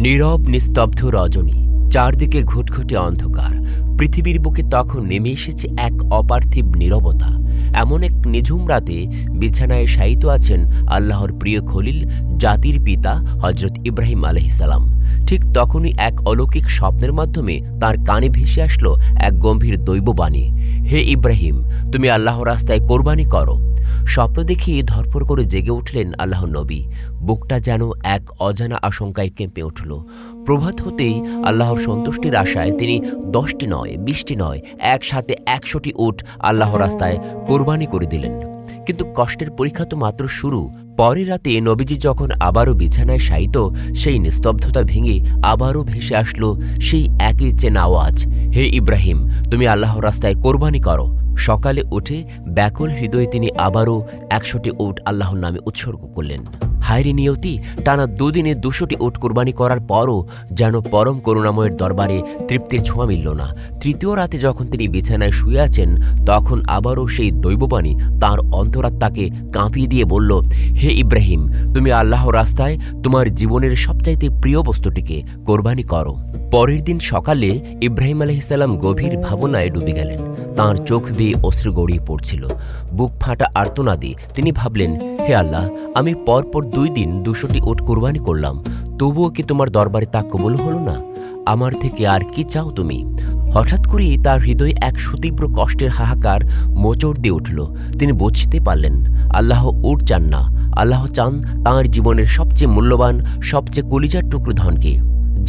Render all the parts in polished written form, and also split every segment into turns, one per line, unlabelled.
নীরব নিস্তব্ধ রজনী, চারদিকে ঘুটঘুটে অন্ধকার। পৃথিবীর বুকে তখন নেমে এসেছে এক অপার্থিব নীরবতা। এমন এক নিঝুম রাতে বিছানায় শায়িত আছেন আল্লাহর প্রিয় খলিল, জাতির পিতা হজরত ইব্রাহিম আলাইহিসসালাম। ঠিক তখনই এক অলৌকিক স্বপ্নের মাধ্যমে তার কানে ভেসে আসলো এক গম্ভীর দৈববাণী, হে ইব্রাহিম, তুমি আল্লাহর রাস্তায় কোরবানি করো। স্বপ্ন দেখে ধরপর করে জেগে উঠলেন আল্লাহর নবী। বুকটা যেন এক অজানা আশঙ্কায় কেঁপে উঠল। প্রভাত হতেই আল্লাহর সন্তুষ্টির আশায় তিনি 10টি নয়, 20টি নয়, একসাথে 100টি উট আল্লাহর রাস্তায় কোরবানি করে দিলেন। কিন্তু কষ্টের পরীক্ষা তো মাত্র শুরু। পরের রাতে নবীজি যখন আবারও বিছানায় শায়িত, সেই নিস্তব্ধতা ভেঙে আবারও ভেসে আসলো সেই একই চেনা আওয়াজ, হে ইব্রাহিম, তুমি আল্লাহর রাস্তায় কোরবানি করো। সকালে উঠে ব্যাকুল হৃদয়ে তিনি আবারও 100টি উট আল্লাহর নামে উৎসর্গ করলেন। হায়রে নিয়তি, টানা 2 দিনে 200টি উট কোরবানি করার পরও যেন পরম করুণাময়ের দরবারে তৃপ্তির ছোঁয়া মিলল না। তৃতীয় রাতে যখন তিনি বিছানায় শুয়ে আছেন, তখন আবারও সেই দৈববাণী তাঁর অন্তরাত্মাকে কাঁপিয়ে দিয়ে বলল, হে ইব্রাহিম, তুমি আল্লাহর রাস্তায় তোমার জীবনের সবচাইতে প্রিয় বস্তুটিকে কোরবানি করো। পরের দিন সকালে ইব্রাহিম আলাইহিসসালাম গভীর ভাবনায় ডুবে গেলেন। তাঁর চোখ দিয়ে অশ্রু গড়িয়ে পড়ছিল। বুক ফাটা আর্তনাদে তিনি ভাবলেন, হে আল্লাহ, আমি পরপর 2 দিন 200টি উট কোরবানি করলাম, তবুও কি তোমার দরবারে তা কবুল হলো না? আমার থেকে আর কি চাও তুমি? হঠাৎ করেই তার হৃদয়ে এক সুতীব্র কষ্টের হাহাকার মোচড় দিয়ে উঠল। তিনি বুঝতে পারলেন, আল্লাহ উট চান না, আল্লাহ চান তাঁর জীবনের সবচেয়ে মূল্যবান, সবচেয়ে কলিজার টুকরো ধনকে।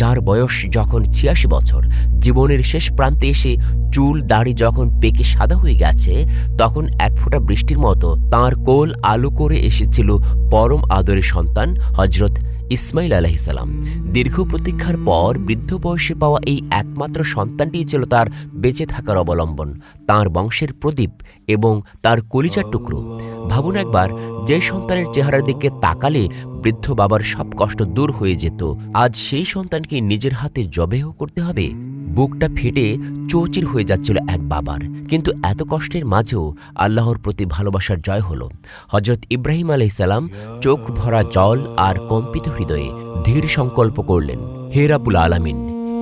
যার বয়স যখন 86 বছর, জীবনের শেষ প্রান্তে এসে চুল দাড়ি যখন পেকে সাদা হয়ে গেছে, তখন এক ফোঁটা বৃষ্টির মতো তাঁর কোল আলো করে এসেছিল পরম আদরের সন্তান হজরত ইসমাইল আলাইহিসসালাম। দীর্ঘ প্রতীক্ষার পর বৃদ্ধ বয়সে পাওয়া এই একমাত্র সন্তানটিই ছিল তার বেঁচে থাকার অবলম্বন, তাঁর বংশের প্রদীপ এবং তার কলিজার টুকরো। ভাবুন একবার, যে সন্তানের চেহারার দিকে তাকালে বৃদ্ধ বাবার সব কষ্ট দূর হয়ে যেত, আজ সেই সন্তানকে নিজের হাতে জবেহ করতে হবে। বুকটা ফেটে চৌচির হয়ে যাচ্ছিল এক বাবার। কিন্তু এত কষ্টের মাঝেও আল্লাহর প্রতি ভালোবাসার জয় হলো। হজরত ইব্রাহিম আলাইহিসসালাম চোখ ভরা জল আর কম্পিত হৃদয়ে ধীর সংকল্প করলেন, হে রাব্বুল আলামিন,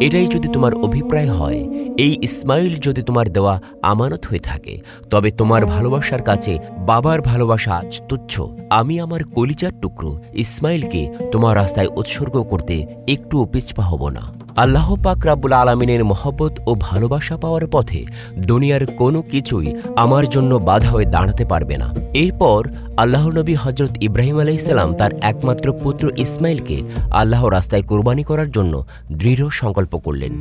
এটাই যদি তোমার অভিপ্রায় হয়, এই ইসমাইল যদি তোমার দেওয়া আমানত হয়ে থাকে, তবে তোমার ভালোবাসার কাছে বাবার ভালোবাসা আজ তুচ্ছ। আমি আমার কলিজার টুকরো ইসমাইলকে তোমার রাস্তায় উৎসর্গ করতে একটুও পিছপা হব না। আল্লাহ পাক রাব্বুল আলামিনের মহব্বত ও ভালোবাসা পাওয়ার পথে দুনিয়ার কোনো কিছুই আমার জন্য বাধা হয়ে দাঁড়াতে পারবে না। এরপর আল্লাহর নবী হজরত ইব্রাহিম আলাইহিসসালাম তার একমাত্র পুত্র ইসমাইলকে আল্লাহর রাস্তায় কোরবানি করার জন্য দৃঢ় সংকল্প করলেন।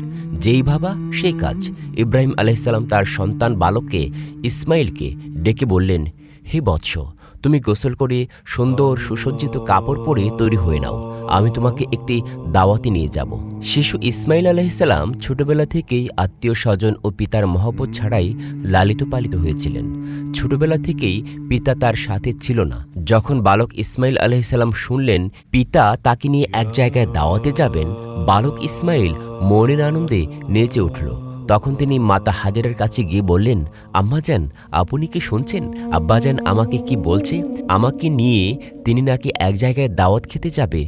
যেই ভাবা সেই কাজ। ইব্রাহিম আলাইহিসসালাম তার সন্তান বালককে ইসমাইলকে ডেকে বললেন, হে বৎস, তুমি গোসল করে সুন্দর সুসজ্জিত কাপড় পরে তৈরি হয়ে নাও, আমি তোমাকে একটি দাওয়াতে নিয়ে যাব। শিশু ইসমাইল আলাইহিসসালাম ছোটবেলা থেকেই আত্মীয় স্বজন ও পিতার মহব্বত ছাড়াই লালিত পালিত হয়েছিলেন। ছোটবেলা থেকেই পিতা তার সাথে ছিল না। যখন বালক ইসমাইল আলাইহিসসালাম শুনলেন পিতা তাকে নিয়ে এক জায়গায় দাওয়াতে যাবেন, বালক ইসমাইল মনের আনন্দে নেচে উঠল। তখন তিনি মাতা হাজেরার কাছে গিয়ে বললেন, আম্মাজান, আপনি কি শুনছেন? আব্বাজান আমাকে কি বলছে? আমাকে নিয়ে তিনি নাকি এক জায়গায় দাওয়াত খেতে যাবে।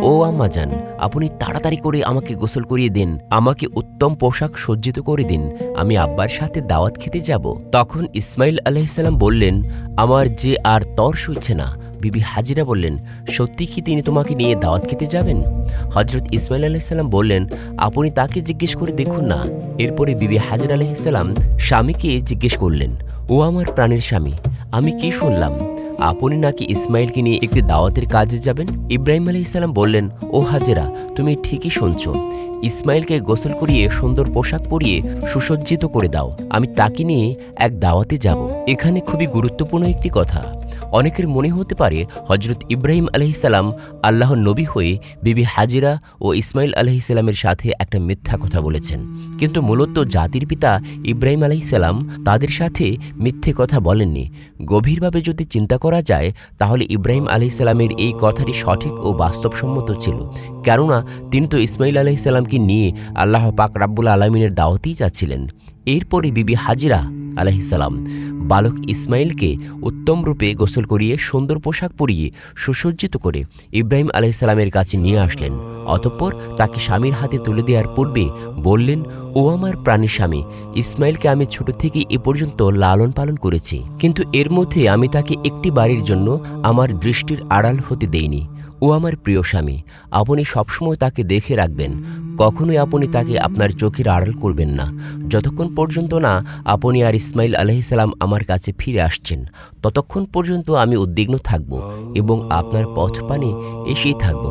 ও আম্মাজান, আপনি তাড়াতাড়ি করে আমাকে গোসল করিয়ে দিন, আমাকে উত্তম পোশাক সজ্জিত করে দিন, আমি আব্বার সাথে দাওয়াত খেতে যাব। তখন ইসমাইল আলাইহিসসালাম বললেন, আমার যে আর তর সইছে না। বিবি হাজিরা বললেন, সত্যি কি তিনি তোমাকে নিয়ে দাওয়াত খেতে যাবেন? হজরত ইসমাইল আলাইহিসসালাম বললেন, আপনি তাকে জিজ্ঞেস করে দেখুন না। এরপরে বিবি হাজিরা আলাইহিসসালাম স্বামীকে জিজ্ঞেস করলেন, ও আমার প্রাণের স্বামী, আমি কি শুনলাম আপনি নাকি ইসমাইলকে নিয়ে একটি দাওয়াতের কাজে যাবেন? ইব্রাহিম আলাইহিসসালাম বললেন, ও হাজেরা, তুমি ঠিকই শুনছ। ইসমাইলকে গোসল করিয়ে সুন্দর পোশাক পরিয়ে সুসজ্জিত করে দাও, আমি তাকে নিয়ে এক দাওয়াতে যাব। এখানে খুবই গুরুত্বপূর্ণ একটি কথা। অনেকের মনে হতে পারে হজরত ইব্রাহিম আলাইহিসসালাম আল্লাহর নবী হয়ে বিবি হাজিরা ও ইসমাইল আলাইহিসসালামের সাথে একটা মিথ্যা কথা বলেছেন। কিন্তু মূলত জাতির পিতা ইব্রাহিম আলাইহিসসালাম তাদের সাথে মিথ্যে কথা বলেননি। গভীরভাবে যদি চিন্তা করা যায়, তাহলে ইব্রাহিম আলাইহিসসালামের এই কথাটি সঠিক ও বাস্তবসম্মত ছিল। কেননা তিনি তো ইসমাইল আলাইহিসসালামকে নিয়ে আল্লাহ পাক রাব্বুল আলামিনের দাওয়াতেই যাচ্ছিলেন। এরপরে বিবি হাজিরা আলাইহিসসালাম বালক ইসমাইলকে উত্তম রূপে গোসল করিয়ে সুন্দর পোশাক পরিয়ে সুসজ্জিত করে ইব্রাহিম আলাইহিসসালামের কাছে নিয়ে আসলেন। অতঃপর তাকে স্বামীর হাতে তুলে দেওয়ার পূর্বে বললেন, ও আমার প্রাণী স্বামী, ইসমাইলকে আমি ছোট থেকে এ পর্যন্ত লালন পালন করেছি, কিন্তু এর মধ্যে আমি তাকে একটি বাড়ির জন্য আমার দৃষ্টির আড়াল হতে দেইনি। ও আমার প্রিয় স্বামী, আপনি সবসময় তাকে দেখে রাখবেন, কখনোই আপনি তাকে আপনার চোখের আড়াল করবেন না, যতক্ষণ পর্যন্ত না আপনি আর ইসমাইল আলাইহিসসালাম আমার কাছে ফিরে আসছেন। ততক্ষণ পর্যন্ত আমি উদ্বিগ্ন থাকব এবং আপনার পথ পানে এসেই থাকব।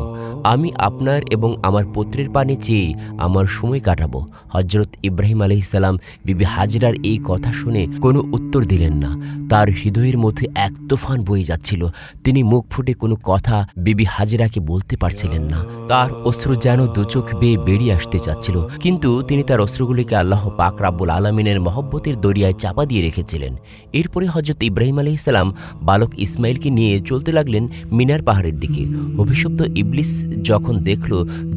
আমি আপনার এবং আমার পুত্রের পানে চেয়ে আমার সময় কাটাবো। হযরত ইব্রাহিম আলাইহিসসালাম বিবি হাজরার এই কথা শুনে কোনো উত্তর দিলেন না। তার হৃদয়ের মধ্যে এক তুফান বয়ে যাচ্ছিল। তিনি মুখ ফুটে কোনো কথা বিবি হাজরাকে বলতে পারছিলেন না। তার অশ্রু যেন দুচোখ বেয়ে বেরিয়ে আসতে চাচ্ছিল, কিন্তু তিনি তার অশ্রুগুলিকে আল্লাহ পাক রাব্বুল আলামিনের মহব্বতের দরিয়ায় চাপা দিয়ে রেখেছিলেন। এরপরে হযরত ইব্রাহিম আলাইহিসসালাম বালক ইসমাইলকে নিয়ে চলতে লাগলেন মিনার পাহাড়ের দিকে। অভিশপ্ত ইবলিস যখন দেখল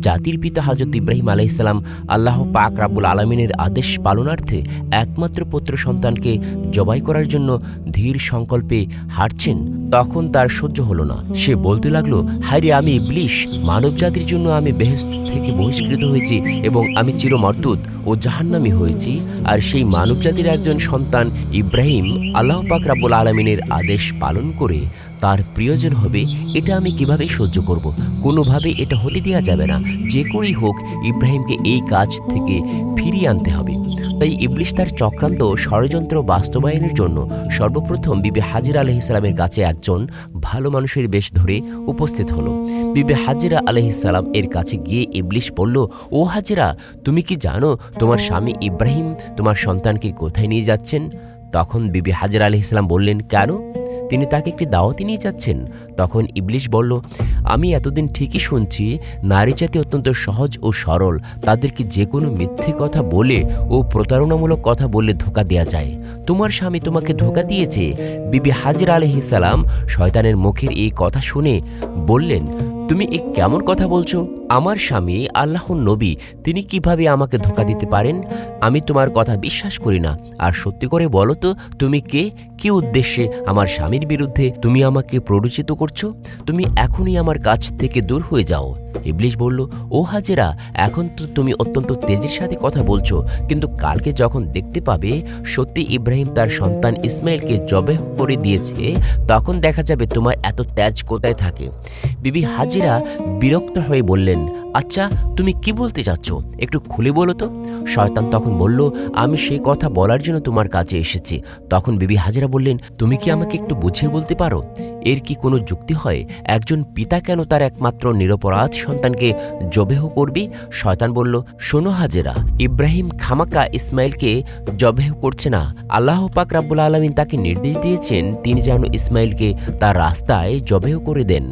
জাতির পিতা হযরত ইব্রাহিম আলাইহিসসালাম আল্লাহ পাক রাব্বুল আলামিনের আদেশ পালনার্থে একমাত্র পুত্র সন্তানকে জবাই করার জন্য ধীর সংকল্পে হাঁটছেন, তখন তার সহ্য হলো না। সে বলতে লাগলো, হায়রে আমি ইবলিস, মানব জাতির জন্য আমি বেহেশত থেকে বহিষ্কৃত হয়েছি এবং আমি চিরমর্দুদ ও জাহান্নামী হয়েছি, আর সেই মানব জাতির একজন সন্তান ইব্রাহিম আল্লাহ পাক রাব্বুল আলামিনের আদেশ পালন করে তার প্রিয়জন হবে, এটা আমি কিভাবে সহ্য করব? কোনোভাবে এটা হতে দেওয়া যাবে না। যে করেই হোক ইব্রাহিমকে এই কাজ থেকে ফিরিয়ে আনতে হবে। তাই ইবলিস তার চক্রান্ত ষড়যন্ত্র বাস্তবায়নের জন্য সর্বপ্রথম বিবি হাজরা আলাইহিসসালামের কাছে একজন ভালো মানুষের বেশ ধরে উপস্থিত হলো। বিবি হাজরা আলাইহিসসালাম এর কাছে গিয়ে ইবলিস বলল, ও হাজরা, তুমি কি জানো তোমার স্বামী ইব্রাহিম তোমার সন্তানকে কোথায় নিয়ে যাচ্ছেন? তখন বিবি হাজরা আলাইহিসসালাম বললেন, কেন? তিনি তাকে একটি দাওয়াতে নিয়ে যাচ্ছেন। তখন ইবলিস বলল, আমি এতদিন ঠিকই শুনছি নারী জাতি অত্যন্ত সহজ ও সরল, তাদেরকে যে কোনো মিথ্যে কথা বলে ও প্রতারণামূলক কথা বললে ধোঁকা দেওয়া যায়। তোমার স্বামী তোমাকে ধোঁকা দিয়েছে। বিবি হাজরা আলাইহিসসালাম শয়তানের মুখের এই কথা শুনে বললেন, তুমি এ কেমন কথা বলছো? আমার স্বামী আল্লাহর নবী, তিনি কিভাবে আমাকে ধোঁকা দিতে পারেন? আমি তোমার কথা বিশ্বাস করি না। আর সত্যি করে বলো তো, তুমি কে? কি উদ্দেশ্যে আমার স্বামীর বিরুদ্ধে তুমি আমাকে প্ররোচিত করছো? তুমি এখনই আমার কাছ থেকে দূর হয়ে যাও। ইবলিস বলল, ও হাজেরা, এখন তো তুমি অত্যন্ত তেজের সাথে কথা বলছো, কিন্তু কালকে যখন দেখতে পাবে সত্যি ইব্রাহিম তার সন্তান ইসমাইলকে জবেহ করে দিয়েছে, তখন দেখা যাবে তোমার এত তেজ কোথায় থাকে। বিবি হাজিরা বিরক্ত হয়ে বললেন, আচ্ছা তুমি কি বলতে চাচ্ছ, একটু খুলে বলো তো। শয়তান তখন বলল, আমি সেই কথা বলার জন্য তোমার কাছে এসেছি। তখন বিবি হাজিরা বললেন, তুমি কি আমাকে একটু বুঝিয়ে বলতে পারো, এর কি কোনো যুক্তি হয়? একজন পিতা কেন তার একমাত্র নিরপরাধ সন্তানকে জবেহ করবে? শয়তান বলল, শোনো হাজেরা, ইব্রাহিম খামাকা ইসমাইলকে জবেহ করছে না। আল্লাহ পাক রাব্বুল আলামিন তাকে নির্দেশ দিয়েছেন তিনি যেন ইসমাইলকে তার রাস্তায় জবেহ করে দেন।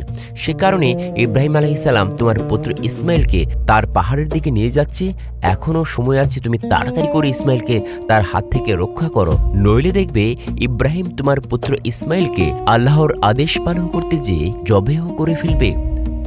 সে কারণে ইব্রাহিম আলাইহিসসালাম তোমার পুত্র ইসমাইলকে তার পাহাড়ের দিকে নিয়ে যাচ্ছে। এখনও সময় আছে, তুমি তাড়াতাড়ি করে ইসমাইলকে তার হাত থেকে রক্ষা করো, নইলে দেখবে ইব্রাহিম তোমার পুত্র ইসমাইলকে আল্লাহর আদেশ পালন করতে যেয়ে জবেহ করে ফেলবে।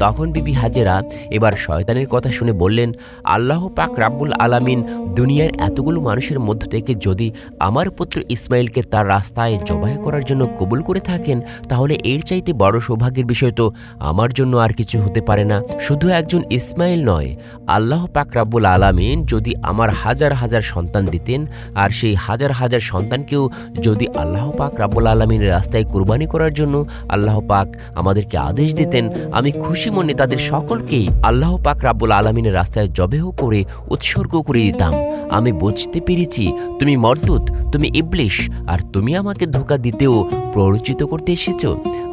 তখন বিবি হাজেরা এবার শয়তানের কথা শুনে বললেন, আল্লাহ পাক রাব্বুল আলামিন দুনিয়ার এতগুলো মানুষের মধ্য থেকে যদি আমার পুত্র ইসমাইলকে তার রাস্তায় জবাই করার জন্য কবুল করে থাকেন, তাহলে এর চাইতে বড় সৌভাগ্যের বিষয় তো আমার জন্য আর কিছু হতে পারে না। শুধু একজন ইসমাইল নয়, আল্লাহ পাক রাব্বুল আলামিন যদি আমার হাজার হাজার সন্তান দিতেন, আর সেই হাজার হাজার সন্তানকেও যদি আল্লাহ পাক রাব্বুল আলামিনের রাস্তায় কুরবানি করার জন্য আল্লাহ পাক আমাদেরকে আদেশ দিতেন, আমি খুশি মনে তাদের সকলকেই আল্লাহ পাক রাব্বুল আলামিনের রাস্তায় জবেহ করে উৎসর্গ করে দিতাম। আমি বুঝতে পেরেছি তুমি মরদুদ, তুমি ইবলিস, আর তুমি আমাকে ধোঁকা দিতেও প্ররোচিত করতে এসেছো।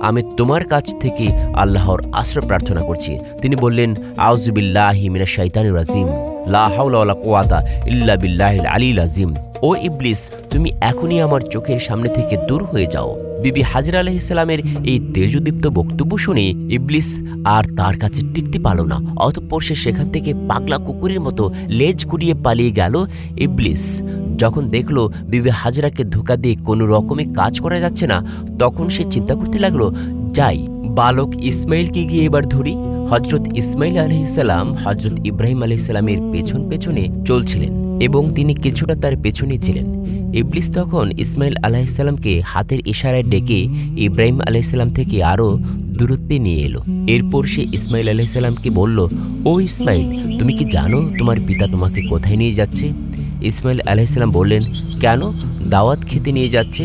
আমি তোমার কাছ থেকে আল্লাহর আশ্রয় প্রার্থনা করছি। তিনি বললেন, আউযু বিল্লাহি মিনাশ শাইতানির রাজিম, লা হাওলা ওয়ালা কুওয়াতা ইল্লা বিল্লাহিল আলিয়্যিল আযীম। ও ইবলিস, তুমি এখনই আমার চোখের সামনে থেকে দূর হয়ে যাও। বিবি হাজরা আলাইহিসসালামের এই তেজদীপ্ত বক্তব্য শুনে ইবলিস আর তার কাছে টিকতে পারল না। অতঃপর সে সেখান থেকে পাগলা কুকুরের মতো লেজ গুড়িয়ে পালিয়ে গেল। ইবলিস যখন দেখল বিবি হাজরাকে ধোঁকা দিয়ে কোনো রকমে কাজ করা যাচ্ছে না, তখন সে চিন্তা করতে লাগলো, যাই বালক ইসমাইলকে গিয়ে এবার ধরি। হযরত ইসমাইল আলাইহিসসালাম হযরত ইব্রাহিম আলাইহিসসালামের পেছন পেছনে চলছিলেন। এবং তিনি কিছুটা তার পেছনে ছিলেন। ইবলিস তখন ইসমাইল আলাইহিসসালামকে হাতের ইশারায় ডেকে ইব্রাহিম আলাইহিসসালাম থেকে আরও দূরত্বে নিয়ে এলো। এরপর সে ইসমাইল আলাইহিসসালামকে বলল, ও ইসমাইল, তুমি কি জানো তোমার পিতা তোমাকে কোথায় নিয়ে যাচ্ছে? ইসমাইল আলাইহিসসালাম বললেন, কেন? দাওয়াত খেতে নিয়ে যাচ্ছে।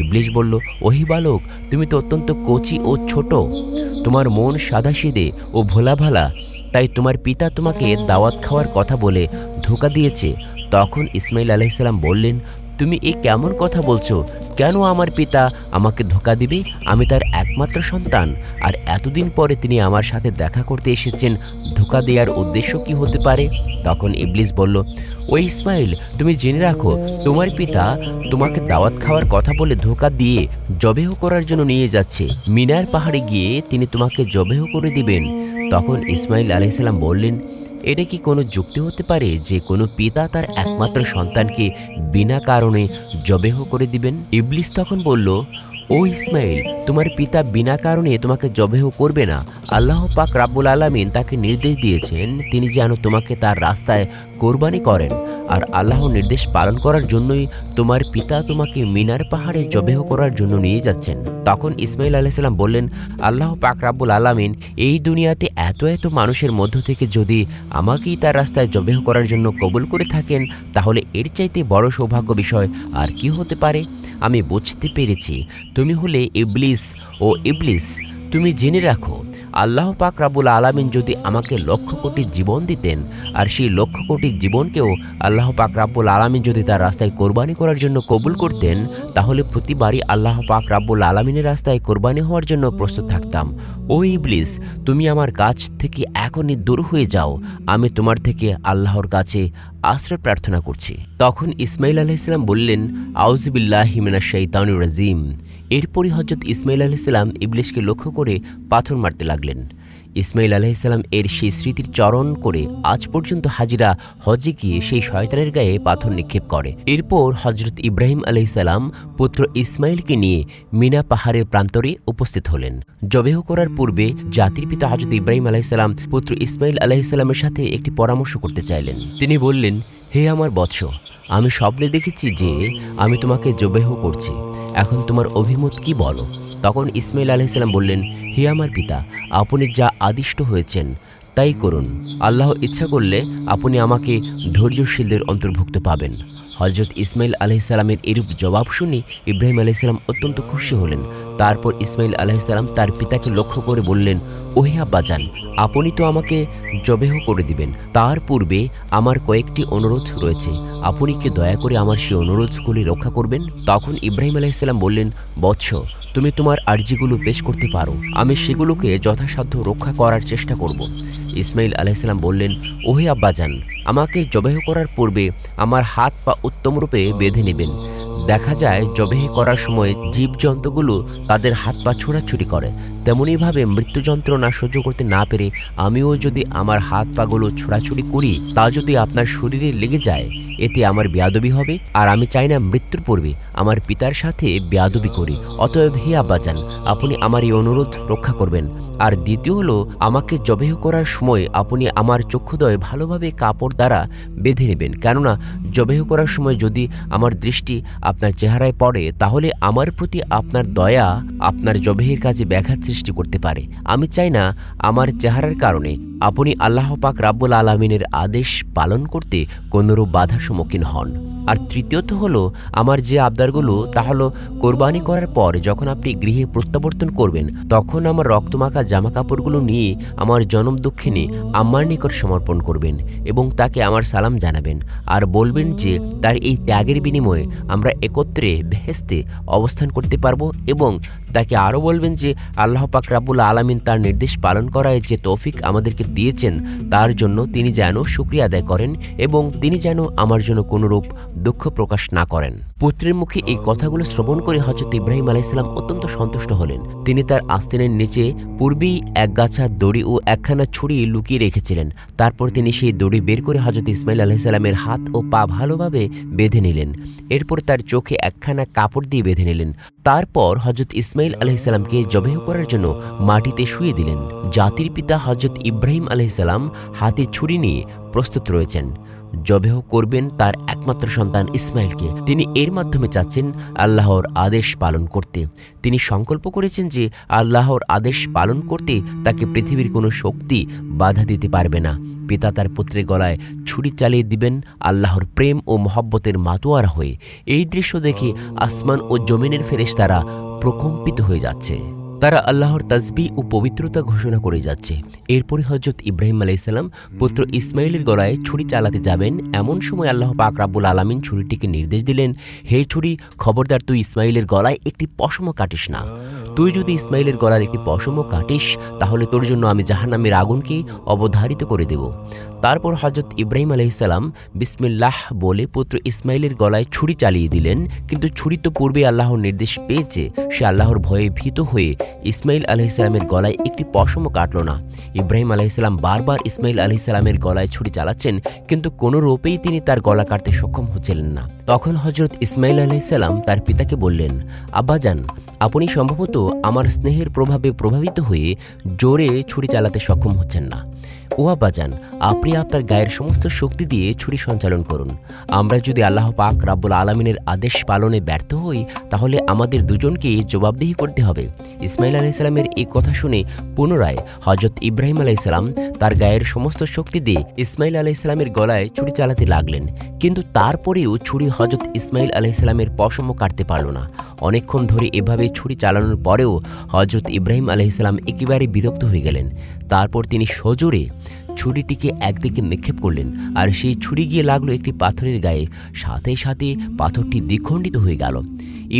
ইবলিস বলল, ওহি বালক, তুমি তো অত্যন্ত কচি ও ছোট, তোমার মন সাদাসিধে ও ভোলাভালা, তাই তোমার পিতা তোমাকে দাওয়াত খাওয়ার কথা বলে ধোঁকা দিয়েছে। তখন ইসমাইল আলাইহিসসালাম বললেন, তুমি এই কেমন কথা বলছো? কেন আমার পিতা আমাকে ধোঁকা দিবে? আমি তার একমাত্র সন্তান, আর এতদিন পরে তিনি আমার সাথে দেখা করতে এসেছেন। ধোঁকা দেওয়ার উদ্দেশ্য কি হতে পারে? তখন ইবলিস বলল, ও ইসমাইল, তুমি জেনে রাখো, তোমার পিতা তোমাকে দাওয়াত খাওয়ার কথা বলে ধোঁকা দিয়ে জবেহ করার জন্য নিয়ে যাচ্ছে। মিনার পাহাড়ে গিয়ে তিনি তোমাকে জবেহ করে দিবেন। তখন ইসমাইল আলাইহিসসালাম বললেন, এটা কি কোনো যুক্তি হতে পারে যে কোনো পিতা তার একমাত্র সন্তানকে বিনা কারণে জবেহ করে দিবেন? ইবলিস তখন বলল, ও ইসমাইল, তোমার পিতা বিনা কারণে তোমাকে জবেহ করবে না। আল্লাহ পাক রাব্বুল আলামিন তাকে নির্দেশ দিয়েছেন তিনি যেন তোমাকে তার রাস্তায় কোরবানি করেন, আর আল্লাহর নির্দেশ পালন করার জন্যই তোমার পিতা তোমাকে মিনার পাহাড়ে জবেহ করার জন্য নিয়ে যাচ্ছেন। তখন ইসমাইল আলাইহিসসালাম বললেন, আল্লাহ পাক রাব্বুল আলামিন এই দুনিয়াতে এত এত মানুষের মধ্য থেকে যদি আমাকেই তার রাস্তায় জবেহ করার জন্য কবুল করে থাকেন, তাহলে এর চাইতে বড় সৌভাগ্য বিষয় আর কি হতে পারে? আমি বুঝতে পেরেছি তুমি হলে ইবলিস। ও ইবলিস, তুমি জেনে রাখো, আল্লাহ পাক রাব্বুল আলামিন যদি আমাকে লক্ষ কোটি জীবন দিতেন, আর সেই লক্ষ কোটি জীবনকেও আল্লাহ পাক রাব্বুল আলামিন যদি তার রাস্তায় কোরবানি করার জন্য কবুল করতেন, তাহলে প্রতিবারই আল্লাহ পাক রাব্বুল আলামিনের রাস্তায় কোরবানি হওয়ার জন্য প্রস্তুত থাকতাম। ও ইবলিস, তুমি আমার কাছ থেকে এখনই দূর হয়ে যাও। আমি তোমার থেকে আল্লাহর কাছে আশ্রয় প্রার্থনা করছি। তখন ইসমাইল আলাইহিসসালাম বললেন, আউযু বিল্লাহি মিনাশ শাইতানির রাজিম। এরপরই হযরত ইসমাইল আলাইহিসসালাম ইবলিসকে লক্ষ্য করে পাথর মারতে লাগলেন। ইসমাইল আলাইহিসসালাম এর সেই স্মৃতির চরণ করে আজ পর্যন্ত হাজিরা হজে গিয়ে সেই শয়তানের গায়ে পাথর নিক্ষেপ করে। এরপর হযরত ইব্রাহিম আলাইহিসসালাম পুত্র ইসমাইলকে নিয়ে মিনা পাহাড়ের প্রান্তরে উপস্থিত হলেন। জবেহ করার পূর্বে জাতির পিতা হযরত ইব্রাহিম আলাইহিসসালাম পুত্র ইসমাইল আলাইহিসসালামের সাথে একটি পরামর্শ করতে চাইলেন। তিনি বললেন, হে আমার বৎস, আমি স্বপ্নে দেখেছি যে আমি তোমাকে জবেহ করছি, এখন তোমার অভিমত কি বলো? তখন ইসমাইল আলাইহিসসালাম বললেন, হে আমার পিতা, আপনি যা আদিষ্ট হয়েছেন তাই করুন। আল্লাহ ইচ্ছা করলে আপনি আমাকে ধৈর্যশীলদের অন্তর্ভুক্ত পাবেন। হযরত ইসমাইল আলাইহিসসালামের এরূপ জবাব শুনে ইব্রাহিম আলাইহিসসালাম অত্যন্ত খুশি হলেন। তারপর ইসমাইল আলাইহিসসালাম তার পিতাকে লক্ষ্য করে বললেন, ওহে আব্বাজান, আপনি তো আমাকে জবেহ করে দিবেন, তার পূর্বে আমার কয়েকটি অনুরোধ রয়েছে, আপনি কি দয়া করে আমার সেই অনুরোধগুলি রক্ষা করবেন? তখন ইব্রাহিম আলাইহিসসালাম বললেন, বৎস, তুমি তোমার আর্জিগুলো পেশ করতে পারো, আমি সেগুলোকে যথাসাধ্য রক্ষা করার চেষ্টা করব। ইসমাইল আলাইহিসসালাম বললেন, ওহে আব্বাজান, আমাকে জবেহ করার পূর্বে আমার হাত পা উত্তমরূপে বেঁধে নেবেন। দেখা যায় জবেহ করার সময় জীবজন্তুগুলো তাদের হাত পা ছোড়াছুড়ি করে, তেমনইভাবে মৃত্যু যন্ত্রণা সহ্য করতে না পেরে আমিও যদি আমার হাত পাগুলো ছোড়াছুড়ি করি, তা যদি আপনার শরীরে লেগে যায়, এতে আমার বেয়াদবি হবে, আর আমি চাই না মৃত্যুর পূর্বে আমার পিতার সাথে বেয়াদবি করি। অতএব হে আব্বাজান, আপনি আমার এই অনুরোধ রক্ষা করবেন। আর দ্বিতীয় হলো, আমাকে জবেহ করার সময় আপনি আমার চক্ষুদয় ভালোভাবে কাপড় দ্বারা বেঁধে নেবেন, কেননা জবেহ করার সময় যদি আমার দৃষ্টি আপনার চেহারায় পড়ে, তাহলে আমার প্রতি আপনার দয়া আপনার জবেহের কাজে ব্যাঘাত সৃষ্টি করতে পারে। আমি চাই না আমার চেহারার কারণে আপনি আল্লাহ পাক রাব্বুল আলামিনের আদেশ পালন করতে কোনোরূপ বাধার সম্মুখীন হন। আর তৃতীয়ত হলো, আমার যে আবদারগুলো, তা হলো কোরবানি করার পর যখন আপনি গৃহে প্রত্যাবর্তন করবেন, তখন আমার রক্তমাখা জামা কাপড়গুলো নিয়ে আমার জনম দুঃখিনী আম্মার নিকট সমর্পণ করবেন এবং তাকে আমার সালাম জানাবেন, আর বলবেন যে তার এই ত্যাগের বিনিময়ে আমরা একত্রে বেহেশতে অবস্থান করতে পারবো, এবং তাকে আরও বলবেন যে আল্লাহ পাক রাব্বুল আলামিন তার নির্দেশ পালন করায় যে তৌফিক আমাদেরকে দিয়েছেন, তার জন্য তিনি যেন শুকরিয়া আদায় করেন এবং তিনি যেন আমার জন্য কোনোরূপ দুঃখ প্রকাশ না করেন। পুত্রের মুখে এই কথাগুলো শ্রবণ করে হযরত ইব্রাহিম আলাইহিসসালাম অত্যন্ত সন্তুষ্ট হলেন। তিনি তার আস্তিনের নিচে পূর্বেই এক গাছা দড়ি ও একখানা ছুরি লুকিয়ে রেখেছিলেন। তারপর তিনি সেই দড়ি বের করে হযরত ইসমাইল আলাইহিসসালামের হাত ও পা ভালোভাবে বেঁধে নিলেন। এরপর তার চোখে একখানা কাপড় দিয়ে বেঁধে নিলেন। তারপর হযরত ইসমাইল আলাইহিসসালামকে জবেহ করার জন্য মাটিতে শুইয়ে দিলেন। জাতির পিতা হযরত ইব্রাহিম আলাইহিসসালাম হাতে ছুরি নিয়ে প্রস্তুত রয়েছেন। জবেহ করবেন তার একমাত্র সন্তান ইসমাইলকে। তিনি এর মাধ্যমে চাচ্ছেন আল্লাহর আদেশ পালন করতে। তিনি সংকল্প করেছেন যে আল্লাহর আদেশ পালন করতে তাকে পৃথিবীর কোনো শক্তি বাধা দিতে পারবে না। পিতা তার পুত্রের গলায় ছুরি চালিয়ে দিবেন আল্লাহর প্রেম ও মহব্বতের মাতোয়ারা হয়ে। এই দৃশ্য দেখে আসমান ও জমিনের ফেরেশতারা প্রকম্পিত হয়ে যাচ্ছে। তারা আল্লাহর তাসবিহ ও পবিত্রতা ঘোষণা করে যাচ্ছে। এরপরে হযরত ইব্রাহিম আলাইহিসসালাম পুত্র ইসমাইলের গলায় ছুরি চালাতে যাবেন। এমন সময় আল্লাহ পাক রাব্বুল আলামিন ছুরিটিকে নির্দেশ দিলেন, হে ছুরি, খবরদার তুই ইসমাইলের গলায় একটি পশমও কাটিস না। তুই যদি ইসমাইলের গলার একটি পশমও কাটিস তাহলে তোর জন্য আমি জাহান্নামের আগুনকে অবধারিত করে দেব। তারপর হযরত ইব্রাহিম আলাইহিসসালাম বিসমিল্লাহ বলে পুত্র ইসমাইলের গলায় ছুরি চালিয়ে দিলেন। কিন্তু ছুরি তো পূর্বে আল্লাহর নির্দেশ পেয়েছে। সে আল্লাহর ভয়ে ভীত হয়ে ইসমাইল আলাইহিসসালামের গলায় একটি পশমও কাটল না। ইব্রাহিম আলাইহিসসালাম বারবার ইসমাইল আলাইহিসসালামের গলায় ছুরি চালাচ্ছেন, কিন্তু কোনো রূপেই তিনি তার গলা কাটতে সক্ষম হচ্ছিলেন না। তখন হযরত ইসমাইল আলাইহিসসালাম তার পিতাকে বললেন, আব্বাজান, আপনি সম্ভবত আমার স্নেহের প্রভাবে প্রভাবিত হয়ে জোরে ছুরি চালাতে সক্ষম হচ্ছেন না। ও আব্বাজান, আপনি আপনার গায়ের সমস্ত শক্তি দিয়ে ছুরি সঞ্চালন করুন। আমরা যদি আল্লাহ পাক রাব্বুল আলামিনের আদেশ পালনে ব্যর্থ হই তাহলে আমাদের দুজনকেই জবাবদিহি করতে হবে। ইসমাইল আলাইহিসসালামের এই কথা শুনে পুনরায় হযরত ইব্রাহিম আলাইহিসসালাম তার গায়ের সমস্ত শক্তি দিয়ে ইসমাইল আলাইহিসসালামের গলায় ছুরি চালাতে লাগলেন। কিন্তু তারপরেও ছুরি হযরত ইসমাইল আলাইহিসসালামের পশমও কাটতে পারল না। অনেকক্ষণ ধরে এভাবে ছুরি চালানোর পরেও হযরত ইব্রাহিম আলাইহিসসালাম একেবারে বিরক্ত হয়ে গেলেন। তারপর তিনি সজোরে ছুরিটিকে একদিকে নিক্ষেপ করলেন, আর সেই ছুরি গিয়ে লাগলো একটি পাথরের গায়ে। সাথে সাথে পাথরটি দ্বিখণ্ডিত হয়ে গেল।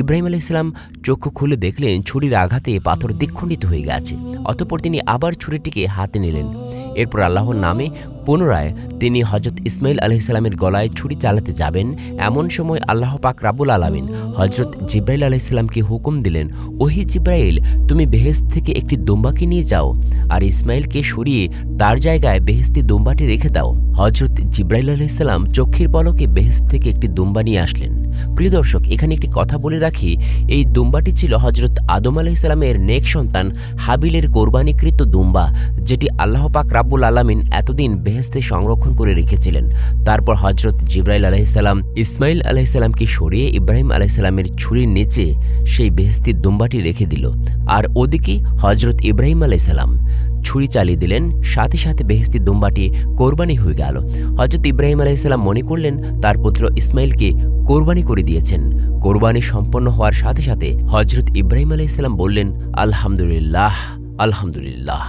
ইব্রাহিম আলাইহিসসালাম চক্ষু খুলে দেখলেন ছুরির আঘাতে পাথর দ্বিখণ্ডিত হয়ে গেছে। অতঃপর তিনি আবার ছুরিটিকে হাতে নিলেন। এরপর আল্লাহর নামে পুনরায় তিনি হযরত ইসমাইল আলাইহিসসালামের গলায় ছুরি চালাতে যাবেন। এমন সময় আল্লাহ পাক রাব্বুল আলামিন হযরত জিবরাইল আলাইহিসসালামকে হুকুম দিলেন, ওহে জিবরাইল, তুমি বেহেশত থেকে একটি দুম্বাকে নিয়ে যাও আর ইসমাইলকে সরিয়ে তার জায়গায় বেহেশতি দুম্বাটি রেখে দাও। হযরত জিবরাইল আলাইহিসসালাম চোখের পলকে বেহেশত থেকে একটি দুম্বা নিয়ে আসলেন। প্রিয় দর্শক, এখানে একটি কথা বলে রাখি, এই দুম্বাটি ছিল হযরত আদম আলাইহিসসালামের নেক সন্তান হাবিলের কোরবানিকৃত দুম্বা, যেটি আল্লাহ পাক রাব্বুল আলামিন এতদিন বেহেশতে সংরক্ষণ করে রেখেছিলেন। তারপর হযরত জিবরাইল আলাইহিসসালাম ইসমাইল আলাইহিসসালামকে সরিয়ে ইব্রাহিম আলাইহিসসালামের ছুরির নিচে সেই বেহেশতি দুম্বাটি রেখে দিল। আর ওদিকে হযরত ইব্রাহিম আলাইহিসসালাম ছুরি চালিয়ে দিলেন। সাথে সাথে বেহেশতি দুম্বাটি কোরবানি হয়ে গেল। হযরত ইব্রাহিম আলাইহিসসালাম মনে করলেন তার পুত্র ইসমাইলকে কোরবানি করে দিয়েছেন। কোরবানি সম্পন্ন হওয়ার সাথে সাথে হযরত ইব্রাহিম আলাইহিসসালাম বললেন, আলহামদুলিল্লাহ, আলহামদুলিল্লাহ।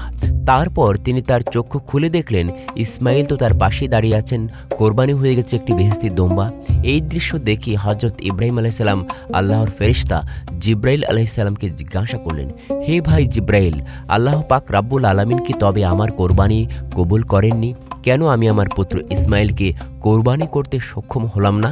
তারপর তিনি তার চক্ষু খুলে দেখলেন ইসমাইল তো তার পাশেই দাঁড়িয়ে আছেন, কোরবানি হয়ে গেছে একটি বেহেশতি দুম্বা। এই দৃশ্য দেখে হযরত ইব্রাহিম আলাইহিসসালাম আল্লাহর ফেরেশতা জিবরাইল আলাইহিসসালামকে জিজ্ঞাসা করলেন, হে ভাই জিবরাইল, আল্লাহ পাক রাব্বুল আলামিন কি তবে আমার কোরবানি কবুল করেননি? কেন আমি আমার পুত্র ইসমাইলকে কোরবানি করতে সক্ষম হলাম না?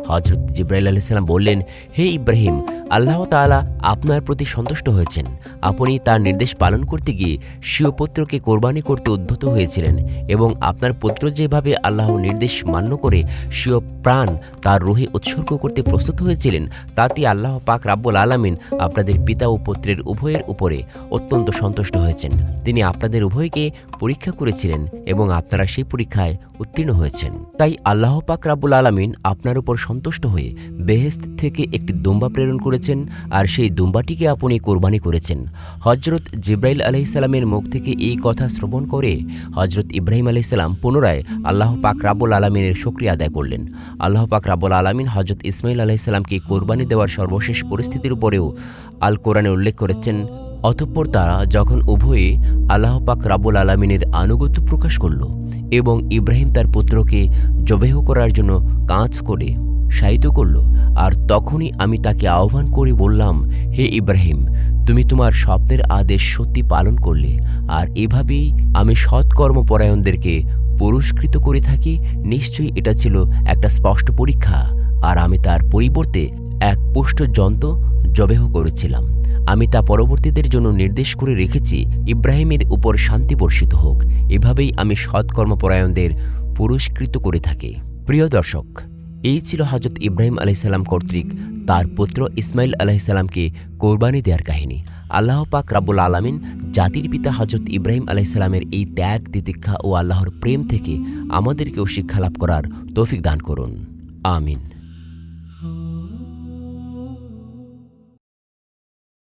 হযরত জিবরাইল আলাইহিসসালাম বললেন, হে ইব্রাহিম, আল্লাহ তাআলা আপনার প্রতি সন্তুষ্ট হয়েছেন। আপনি তার নির্দেশ পালন করতে গিয়ে স্বীয় পুত্রকে কোরবানি করতে উদ্যত হয়েছিলেন এবং আপনার পুত্র যেভাবে আল্লাহর নির্দেশ মান্য করে স্বীয় প্রাণ তার রুহে উৎসর্গ করতে প্রস্তুত হয়েছিলেন, তাতে আল্লাহ পাক রাব্বুল আলামিন আপনাদের পিতা ও পুত্রের উভয়ের উপরে অত্যন্ত সন্তুষ্ট হয়েছেন। তিনি আপনাদের উভয়কে পরীক্ষা করেছিলেন এবং আপনারা সেই পরীক্ষায় উত্তীর্ণ হয়েছেন। তাই আল্লাহ পাক রাব্বুল আলামিন আপনার উপর সন্তুষ্ট হয়ে বেহেশত থেকে একটি দুম্বা প্রেরণ করেছেন, আর সেই দুম্বাটিকে আপনি কোরবানি করেছেন। হযরত জিবরাইল আলাইহিসসালামের মুখ থেকে এই কথা শ্রবণ করে হযরত ইব্রাহিম আলাইহিসসালাম পুনরায় আল্লাহ পাক রাব্বুল আলামিনের শুকরিয়া আদায় করলেন। আল্লাহ পাক রাব্বুল আলামিন হযরত ইসমাইল আলাইহিসসালামকে কোরবানি দেওয়ার সর্বশেষ পরিস্থিতির উপরেও আল কোরআনে উল্লেখ করেছেন। অতঃপর তারা যখন উভয়ে আল্লাহ পাক রাব্বুল আলামিনের আনুগত্য প্রকাশ করল এবং ইব্রাহিম তার পুত্রকে জবেহ করার জন্য কাঁচ করে শায়িত করল, আর তখনই আমি তাকে আহ্বান করে বললাম, হে ইব্রাহিম, তুমি তোমার স্বপ্নের আদেশ সত্যি পালন করলে, আর এভাবেই আমি সৎকর্মপরায়ণদেরকে পুরস্কৃত করে থাকি। নিশ্চয়ই এটা ছিল একটা স্পষ্ট পরীক্ষা, আর আমি তার পরিবর্তে এক পুষ্ট জন্তু জবেহ করেছিলাম। আমি তা পরবর্তীদের জন্য নির্দেশ করে রেখেছি, ইব্রাহিমের উপর শান্তি বর্ষিত হোক। এভাবেই আমি সৎকর্মপরায়ণদের পুরস্কৃত করে থাকি। প্রিয় দর্শক, এই ছিল হযরত ইব্রাহিম আলাইহিসসালাম কর্তৃক তার পুত্র ইসমাইল আলাইহিসসালামকে কোরবানি দেওয়ার কাহিনী। আল্লাহ পাক রাব্বুল আলামিন জাতির পিতা হজরত ইব্রাহিম আলাইহিসসালামের এই ত্যাগ তিতিক্ষা ও আল্লাহর প্রেম থেকে আমাদেরকেও শিক্ষা লাভ করার তৌফিক দান করুন। আমিন।